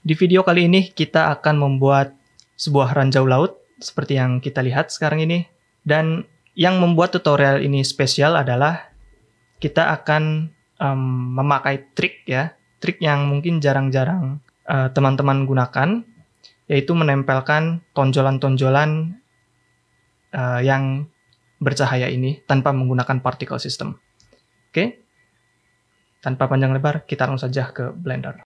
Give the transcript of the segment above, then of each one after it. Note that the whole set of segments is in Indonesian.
Di video kali ini kita akan membuat sebuah ranjau laut seperti yang kita lihat sekarang ini. Dan yang membuat tutorial ini spesial adalah kita akan memakai trik ya. Trik yang mungkin jarang-jarang teman-teman gunakan, yaitu menempelkan tonjolan-tonjolan yang bercahaya ini tanpa menggunakan particle system. Oke? Tanpa panjang lebar, kita langsung saja ke Blender.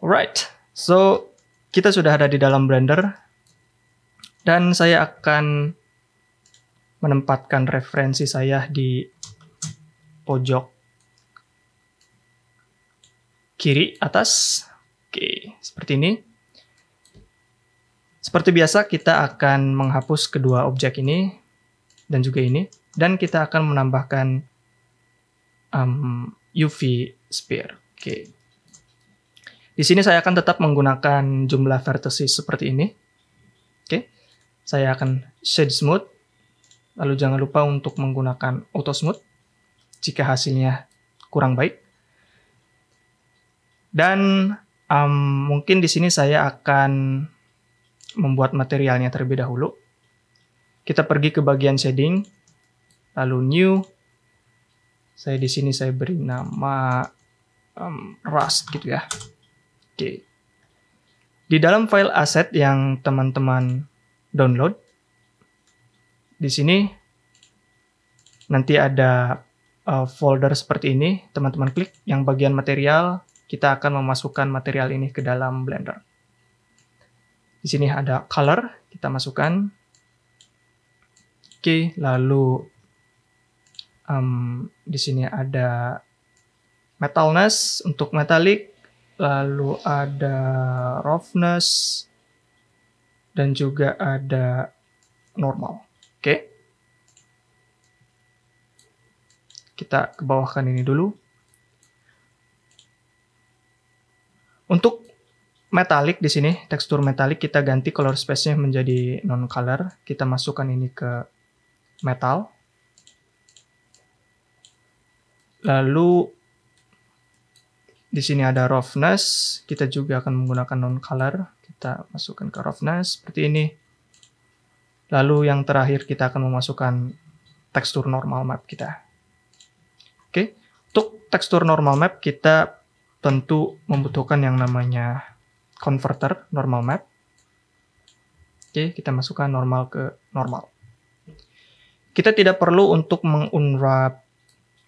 Alright, so kita sudah ada di dalam Blender dan saya akan menempatkan referensi saya di pojok kiri atas. Oke, seperti ini. Seperti biasa kita akan menghapus kedua objek ini dan juga ini, dan kita akan menambahkan UV sphere. Oke. Di sini saya akan tetap menggunakan jumlah vertices seperti ini. Oke. Saya akan shade smooth. Lalu jangan lupa untuk menggunakan auto smooth jika hasilnya kurang baik. Dan mungkin di sini saya akan membuat materialnya terlebih dahulu. Kita pergi ke bagian shading, lalu new. Saya di sini saya beri nama rust gitu ya. Oke. Di dalam file asset yang teman-teman download, di sini nanti ada folder seperti ini. Teman-teman klik yang bagian material, kita akan memasukkan material ini ke dalam Blender. Di sini ada color, kita masukkan. Oke, lalu di sini ada metalness untuk metallic. Lalu ada roughness dan juga ada normal. Oke. Kita ke bawahkan ini dulu. Untuk metallic di sini, tekstur metallic kita ganti color space-nya menjadi non-color. Kita masukkan ini ke metal. Lalu di sini ada roughness, kita juga akan menggunakan non-color. Kita masukkan ke roughness seperti ini. Lalu yang terakhir kita akan memasukkan tekstur normal map kita. Oke, untuk tekstur normal map kita tentu membutuhkan yang namanya converter normal map. Oke, kita masukkan normal ke normal. Kita tidak perlu untuk mengunwrap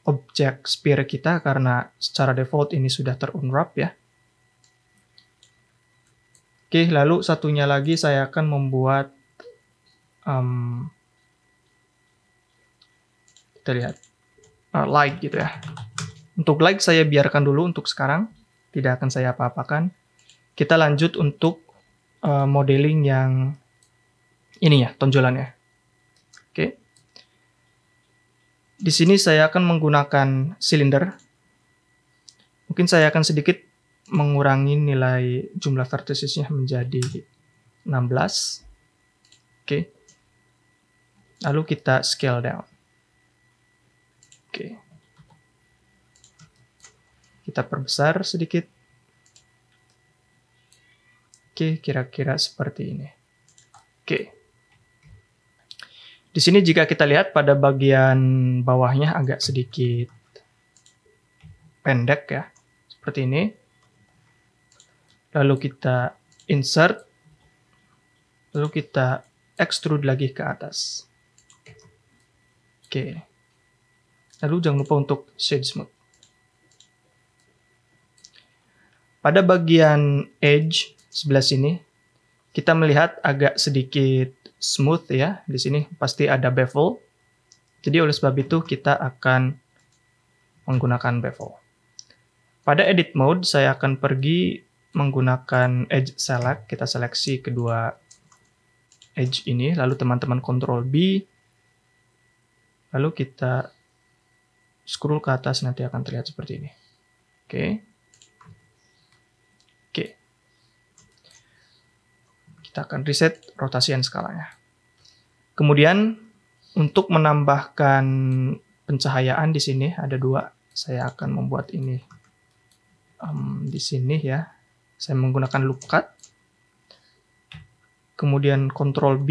objek sphere kita karena secara default ini sudah terunwrap ya. Oke, lalu satunya lagi saya akan membuat kita lihat light gitu ya. Untuk light saya biarkan dulu untuk sekarang, tidak akan saya apa-apakan. Kita lanjut untuk modeling yang ini ya, tonjolannya. Oke. Di sini saya akan menggunakan silinder. Mungkin saya akan sedikit mengurangi nilai jumlah verticesnya menjadi 16. Oke. Lalu kita scale down. Oke. Kita perbesar sedikit. Oke, kira-kira seperti ini. Oke. Di sini jika kita lihat pada bagian bawahnya agak sedikit pendek ya, seperti ini. Lalu kita insert, lalu kita extrude lagi ke atas. Oke. Lalu jangan lupa untuk shade smooth. Pada bagian edge sebelah sini, kita melihat agak sedikit smooth ya. Di sini pasti ada bevel. Jadi oleh sebab itu kita akan menggunakan bevel. Pada edit mode saya akan pergi menggunakan edge select. Kita seleksi kedua edge ini, lalu teman-teman Ctrl B. Lalu kita scroll ke atas, nanti akan terlihat seperti ini. Oke. Oke. Kita akan reset rotasi dan skalanya. Kemudian untuk menambahkan pencahayaan di sini ada dua. Saya akan membuat ini di sini ya. Saya menggunakan loop cut. Kemudian Ctrl B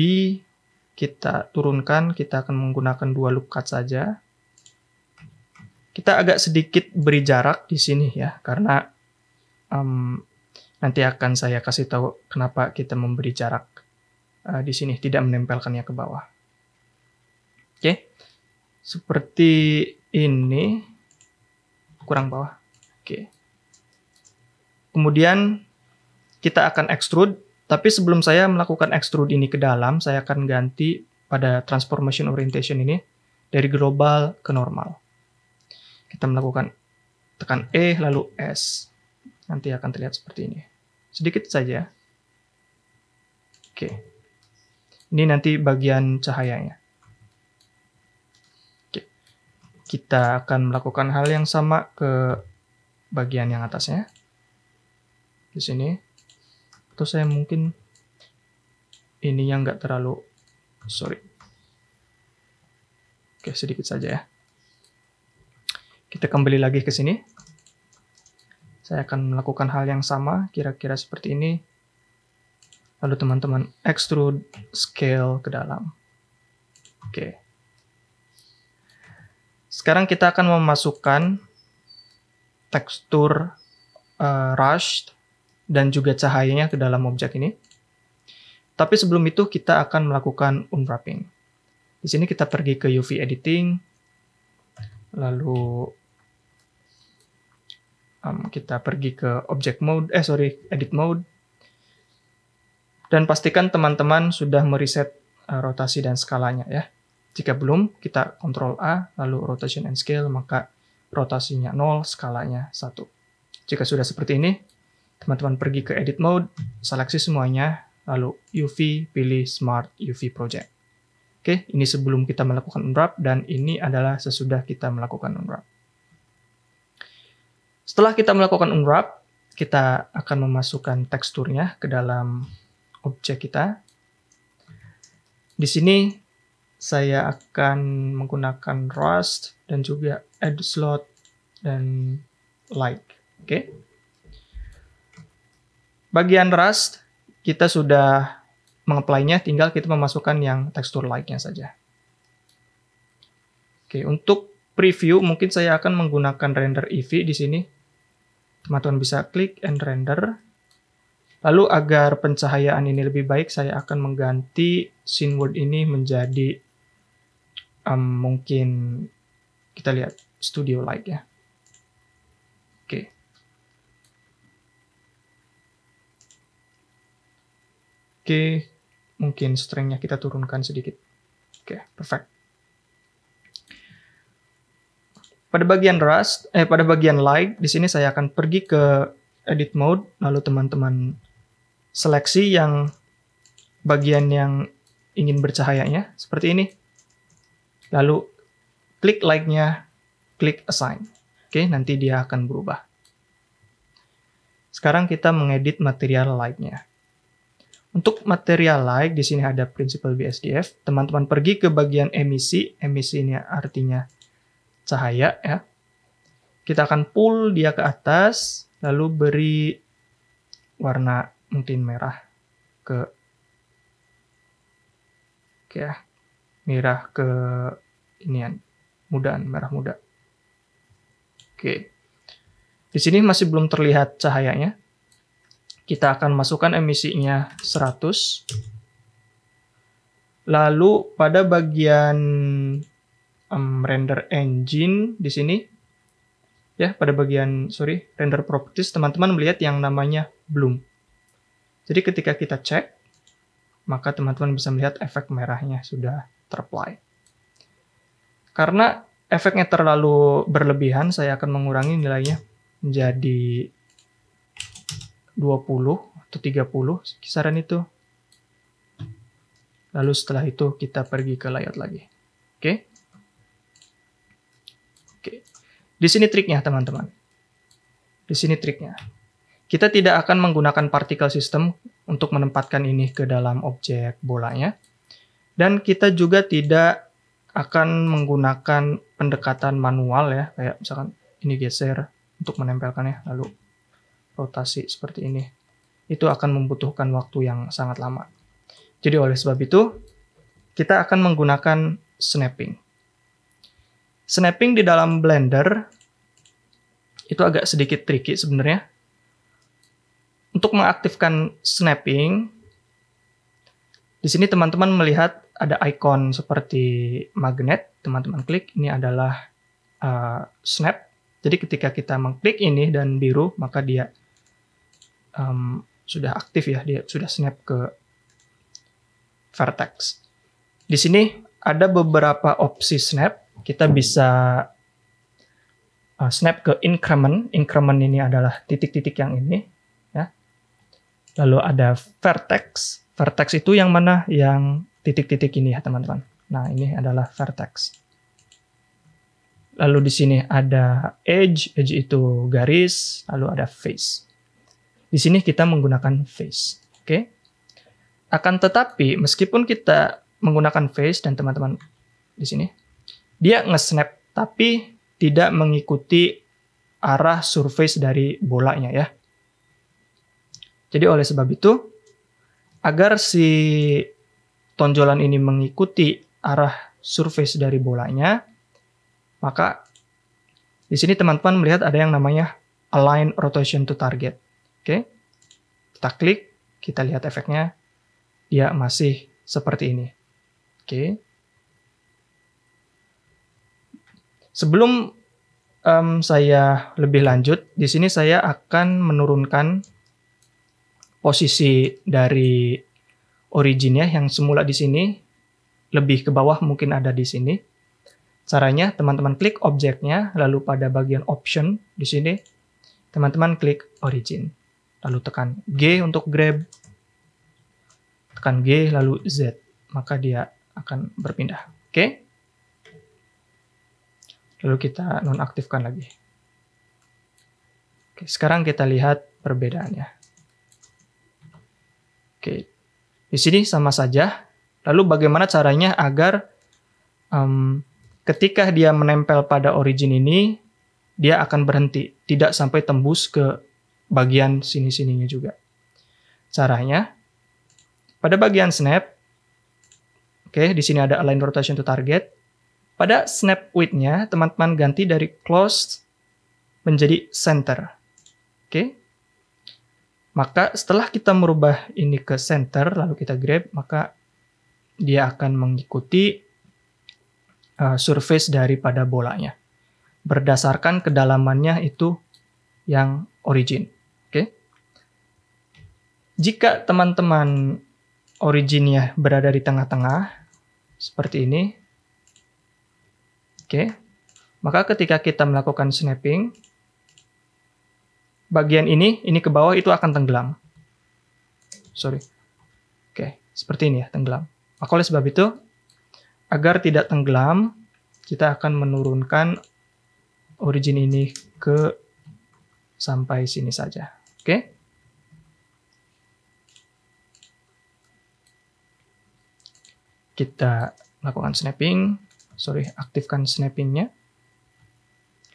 kita turunkan, kita akan menggunakan 2 loop cut saja. Kita agak sedikit beri jarak di sini ya, karena nanti akan saya kasih tahu kenapa kita memberi jarak di sini, tidak menempelkannya ke bawah. Oke, seperti ini, kurang bawah. Oke. Kemudian kita akan extrude, tapi sebelum saya melakukan extrude ini ke dalam, saya akan ganti pada transformation orientation ini dari global ke normal. Kita melakukan tekan E lalu S. Nanti akan terlihat seperti ini. Sedikit saja. Oke. Ini nanti bagian cahayanya. Oke. Kita akan melakukan hal yang sama ke bagian yang atasnya. Di sini. Atau saya mungkin ini yang nggak terlalu, sorry. Oke, sedikit saja ya. Kita kembali lagi ke sini. Saya akan melakukan hal yang sama, kira-kira seperti ini. Lalu teman-teman extrude scale ke dalam. Oke. Sekarang kita akan memasukkan tekstur rush dan juga cahayanya ke dalam objek ini. Tapi sebelum itu kita akan melakukan unwrapping. Di sini kita pergi ke UV editing, lalu kita pergi ke object mode, edit mode, dan pastikan teman-teman sudah mereset rotasi dan skalanya ya. Jika belum, kita Ctrl A, lalu rotation and scale, maka rotasinya 0, skalanya 1. Jika sudah seperti ini, teman-teman pergi ke edit mode, seleksi semuanya, lalu UV, pilih Smart UV Project. Oke, ini sebelum kita melakukan unwrap, dan ini adalah sesudah kita melakukan unwrap. Setelah kita melakukan unwrap, kita akan memasukkan teksturnya ke dalam objek kita. Di sini saya akan menggunakan rust dan juga add slot dan light. Oke. Bagian rust kita sudah mengapply-nya, tinggal kita memasukkan yang tekstur light-nya saja. Oke, untuk preview mungkin saya akan menggunakan render Eevee di sini. Teman-teman bisa klik and render. Lalu agar pencahayaan ini lebih baik, saya akan mengganti scene world ini menjadi mungkin kita lihat studio light ya. Oke. Oke, mungkin strength-nya kita turunkan sedikit. Oke, perfect. Pada bagian light, di sini saya akan pergi ke edit mode, lalu teman-teman seleksi yang bagian yang ingin bercahayanya, seperti ini. Lalu klik light-nya, klik assign. Oke, nanti dia akan berubah. Sekarang kita mengedit material light-nya. Untuk material light, di sini ada Principled BSDF. Teman-teman pergi ke bagian emisi. Emisi ini artinya cahaya ya. Kita akan pull dia ke atas, lalu beri warna mungkin merah ke merah ke inian mudaan, merah muda. Oke. Di sini masih belum terlihat cahayanya. Kita akan masukkan emisinya 100. Lalu pada bagian render engine di sini ya, pada bagian render properties, teman-teman melihat yang namanya bloom. Jadi ketika kita cek, maka teman-teman bisa melihat efek merahnya sudah ter-apply. Karena efeknya terlalu berlebihan, saya akan mengurangi nilainya menjadi 20 atau 30, kisaran itu. Lalu setelah itu kita pergi ke layout lagi. Oke. Di sini triknya, teman-teman. Di sini triknya. Kita tidak akan menggunakan particle system untuk menempatkan ini ke dalam objek bolanya. Dan kita juga tidak akan menggunakan pendekatan manual ya, kayak misalkan ini geser untuk menempelkannya, lalu rotasi seperti ini. itu akan membutuhkan waktu yang sangat lama. Jadi oleh sebab itu, kita akan menggunakan snapping. Snapping di dalam Blender itu agak sedikit tricky sebenarnya. Untuk mengaktifkan snapping, di sini teman-teman melihat ada icon seperti magnet, teman-teman klik, ini adalah snap. Jadi ketika kita mengklik ini dan biru, maka dia sudah aktif ya, dia sudah snap ke vertex. Di sini ada beberapa opsi snap. Kita bisa snap ke increment. Increment ini adalah titik-titik yang ini. Ya. Lalu ada vertex. Vertex itu yang mana? Yang titik-titik ini ya teman-teman. Nah ini adalah vertex. Lalu di sini ada edge. Edge itu garis. Lalu ada face. Di sini kita menggunakan face. Oke. Akan tetapi meskipun kita menggunakan face dan teman-teman di sini, dia nge-snap tapi tidak mengikuti arah surface dari bolanya ya. Jadi oleh sebab itu, agar si tonjolan ini mengikuti arah surface dari bolanya, maka di sini teman-teman melihat ada yang namanya align rotation to target. Oke. Kita klik, kita lihat efeknya, dia masih seperti ini. Oke. Sebelum saya lebih lanjut, di sini saya akan menurunkan posisi dari originnya yang semula di sini, lebih ke bawah mungkin ada di sini. Caranya teman-teman klik objeknya, lalu pada bagian option di sini, teman-teman klik origin. Lalu tekan G untuk grab, tekan G lalu Z, maka dia akan berpindah. Oke? Lalu kita nonaktifkan lagi. Oke, sekarang kita lihat perbedaannya. Oke, di sini sama saja. Lalu bagaimana caranya agar ketika dia menempel pada origin ini, dia akan berhenti, tidak sampai tembus ke bagian sini-sininya juga. Caranya, pada bagian snap, oke, di sini ada align rotation to target. Pada snap width-nya, teman-teman ganti dari closed menjadi center. Oke. Maka setelah kita merubah ini ke center, lalu kita grab, maka dia akan mengikuti surface daripada bolanya. Berdasarkan kedalamannya itu yang origin. Oke. Jika teman-teman originnya berada di tengah-tengah, seperti ini, oke, maka ketika kita melakukan snapping, bagian ini ke bawah itu akan tenggelam. Sorry. Oke, seperti ini ya, tenggelam. Maka oleh sebab itu, agar tidak tenggelam, kita akan menurunkan origin ini ke sampai sini saja. Oke. Kita lakukan snapping. Sorry, aktifkan snappingnya.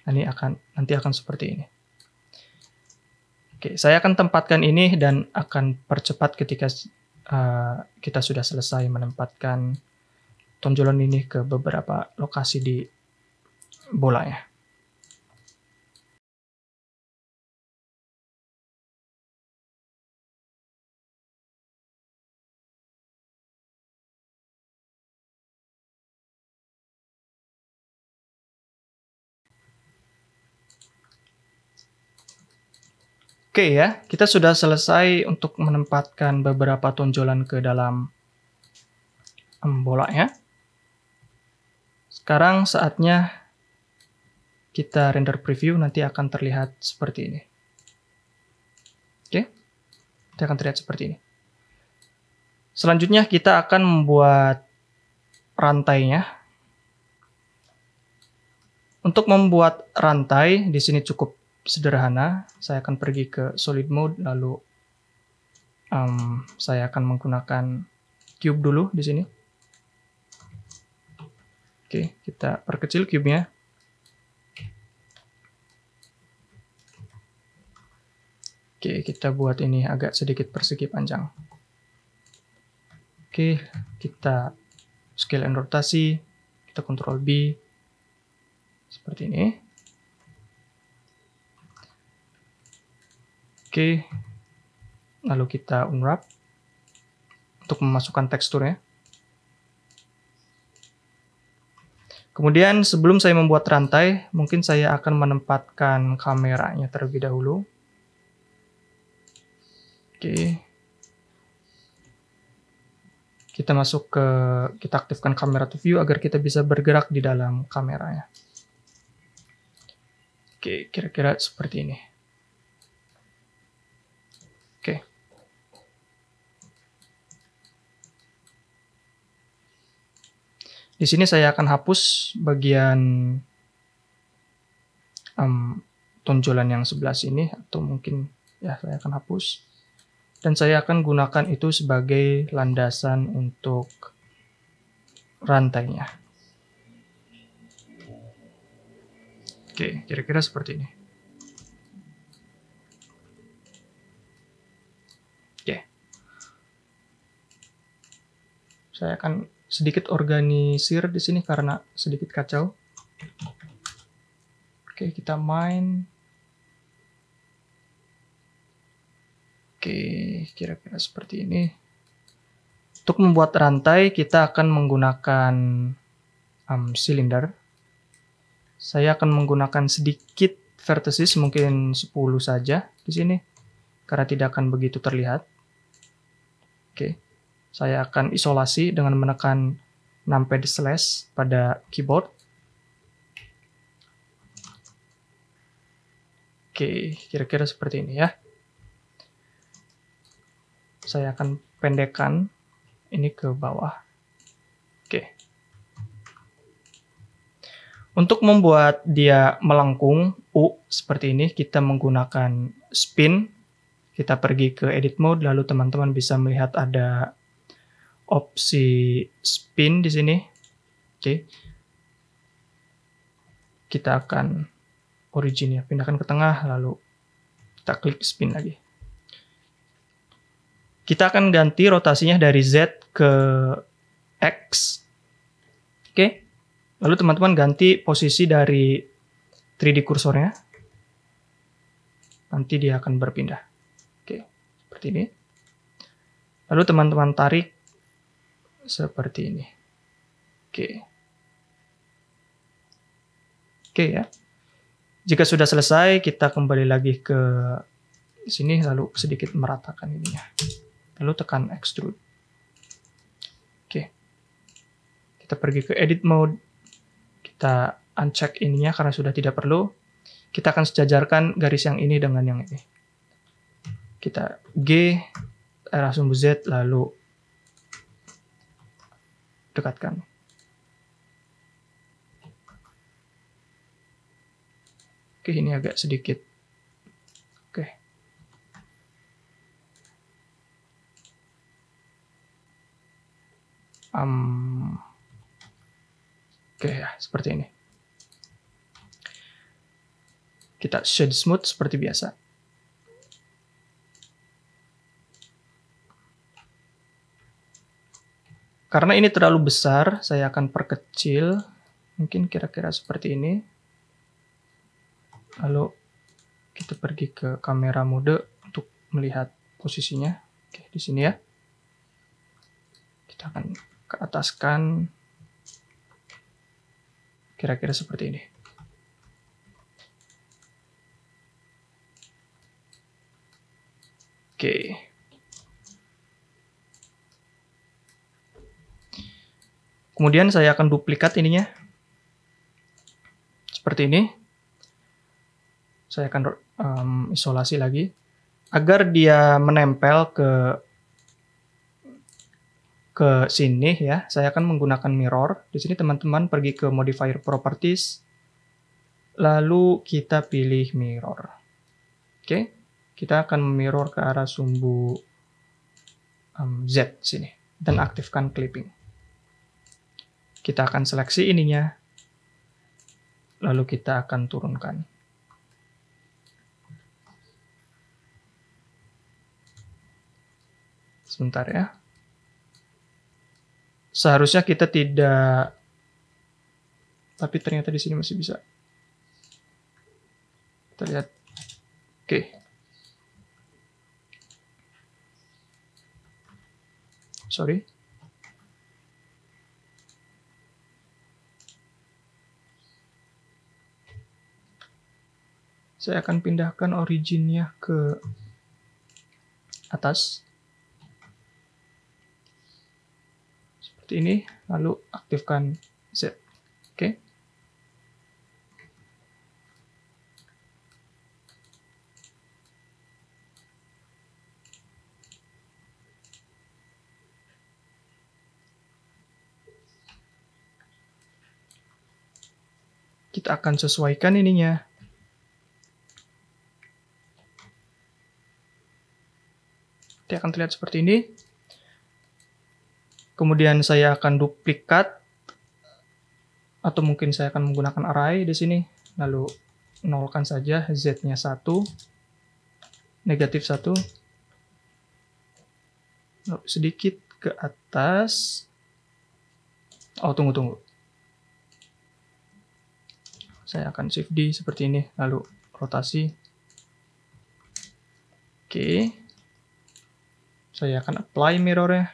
Nanti akan seperti ini. Oke, saya akan tempatkan ini dan akan percepat ketika kita sudah selesai menempatkan tonjolan ini ke beberapa lokasi di bolanya. Oke ya, kita sudah selesai untuk menempatkan beberapa tonjolan ke dalam bolanya. Sekarang saatnya kita render preview, nanti akan terlihat seperti ini. Oke, nanti akan terlihat seperti ini. Selanjutnya kita akan membuat rantainya. Untuk membuat rantai, di sini cukup sederhana. Saya akan pergi ke solid mode, lalu saya akan menggunakan cube dulu di sini. Oke, kita perkecil cube-nya. Oke, kita buat ini agak sedikit persegi panjang. Oke, kita scale and rotasi, kita Ctrl B, seperti ini. Oke, lalu kita unwrap untuk memasukkan teksturnya. Kemudian sebelum saya membuat rantai, mungkin saya akan menempatkan kameranya terlebih dahulu. Oke. Kita kita aktifkan kamera to view agar kita bisa bergerak di dalam kameranya. Oke, kira-kira seperti ini. Oke. Di sini saya akan hapus bagian tonjolan yang sebelah sini, atau mungkin ya saya akan hapus. Dan saya akan gunakan itu sebagai landasan untuk rantainya. Oke, kira-kira seperti ini. Oke. Saya akan sedikit organisir di sini karena sedikit kacau. Oke, kita main. Oke, kira-kira seperti ini. Untuk membuat rantai, kita akan menggunakan silinder. Saya akan menggunakan sedikit vertices, mungkin 10 saja di sini, karena tidak akan begitu terlihat. Oke, saya akan isolasi dengan menekan numpad slash pada keyboard. Oke, kira-kira seperti ini ya. Saya akan pendekkan ini ke bawah. Oke. Untuk membuat dia melengkung, seperti ini, kita menggunakan spin. Kita pergi ke edit mode, lalu teman-teman bisa melihat ada opsi spin di sini. Oke. Kita akan originnya pindahkan ke tengah, lalu kita klik spin lagi. Kita akan ganti rotasinya dari Z ke X. Oke. Lalu teman-teman ganti posisi dari 3D kursornya. Nanti dia akan berpindah. Oke, seperti ini. Lalu teman-teman tarik seperti ini. Oke. Oke ya. Jika sudah selesai, kita kembali lagi ke sini, lalu sedikit meratakan ininya. Lalu tekan extrude. Oke. Kita pergi ke edit mode. Kita uncheck ininya karena sudah tidak perlu. Kita akan sejajarkan garis yang ini dengan yang ini. Kita G, arah sumbu Z, lalu dekatkan. Oke, ini agak sedikit. Oke. Oke ya, seperti ini. Kita shade smooth seperti biasa. Karena ini terlalu besar, saya akan perkecil. Mungkin kira-kira seperti ini. Lalu kita pergi ke kamera mode untuk melihat posisinya. Oke, di sini ya. Kita akan ke ataskan. Kira-kira seperti ini. Oke. Kemudian saya akan duplikat ininya. Seperti ini. Saya akan isolasi lagi. Agar dia menempel ke sini ya, saya akan menggunakan mirror. Di sini teman-teman pergi ke modifier properties, lalu kita pilih mirror. Oke, kita akan mirror ke arah sumbu Z sini dan aktifkan clipping. Kita akan seleksi ininya, lalu kita akan turunkan. Sebentar ya. Seharusnya kita tidak, tapi ternyata di sini masih bisa. Kita lihat. Oke. Sorry. Saya akan pindahkan originnya ke atas. Seperti ini, lalu aktifkan Z. Oke. Kita akan sesuaikan ininya. Nanti akan terlihat seperti ini. Kemudian saya akan duplikat, atau mungkin saya akan menggunakan array di sini. Lalu nolkan saja Z-nya 1, negatif 1. Lalu sedikit ke atas. Oh, tunggu. Saya akan shift D seperti ini, lalu rotasi. Oke. Saya akan apply mirror-nya.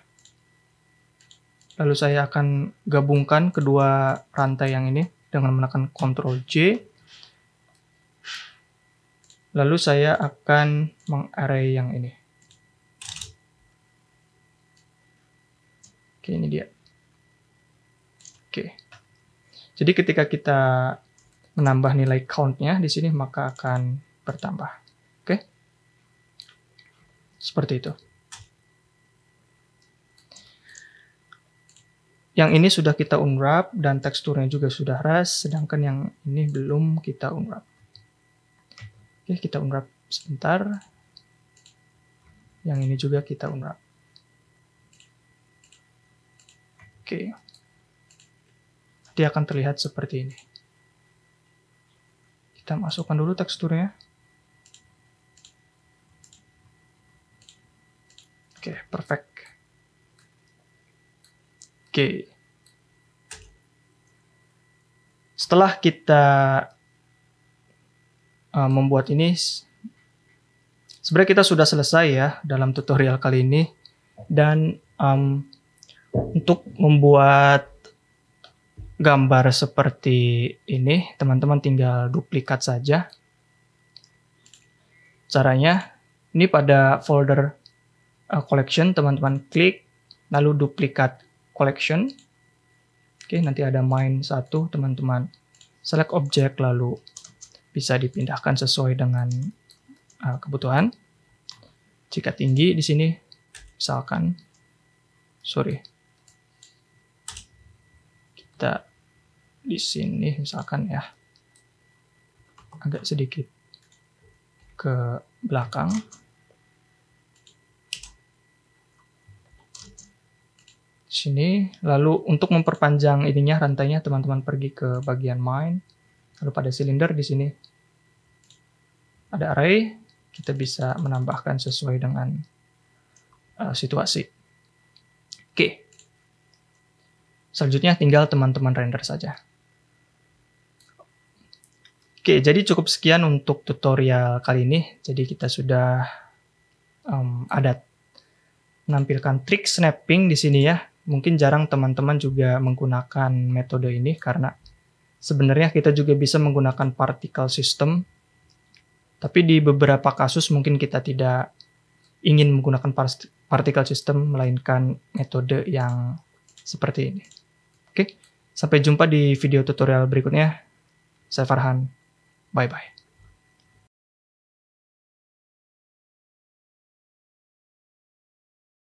Lalu saya akan gabungkan kedua rantai yang ini dengan menekan Ctrl J. Lalu saya akan mengarray yang ini. Oke, ini dia. Oke. Jadi ketika kita menambah nilai count-nya di sini, maka akan bertambah. Oke. Seperti itu. Yang ini sudah kita unwrap dan teksturnya juga sudah ras, sedangkan yang ini belum kita unwrap. Oke, kita unwrap sebentar. Yang ini juga kita unwrap. Oke. Dia akan terlihat seperti ini. Kita masukkan dulu teksturnya. Oke, perfect. Oke. Setelah kita membuat ini, sebenarnya kita sudah selesai ya dalam tutorial kali ini. Dan untuk membuat gambar seperti ini, teman-teman tinggal duplikat saja. Caranya, ini pada folder collection, teman-teman klik, lalu duplikat collection. Oke, nanti ada main 1, teman-teman select object, lalu bisa dipindahkan sesuai dengan kebutuhan. Jika tinggi di sini, misalkan, kita di sini misalkan ya, agak sedikit ke belakang. Sini, lalu untuk memperpanjang ininya rantainya, teman-teman pergi ke bagian main, lalu pada silinder di sini ada array, kita bisa menambahkan sesuai dengan situasi. Oke. Selanjutnya tinggal teman-teman render saja. Oke, jadi cukup sekian untuk tutorial kali ini. Jadi kita sudah ada menampilkan trik snapping di sini ya. Mungkin jarang teman-teman juga menggunakan metode ini karena sebenarnya kita juga bisa menggunakan particle system. Tapi di beberapa kasus mungkin kita tidak ingin menggunakan particle system, melainkan metode yang seperti ini. Oke, sampai jumpa di video tutorial berikutnya. Saya Farhan. Bye-bye.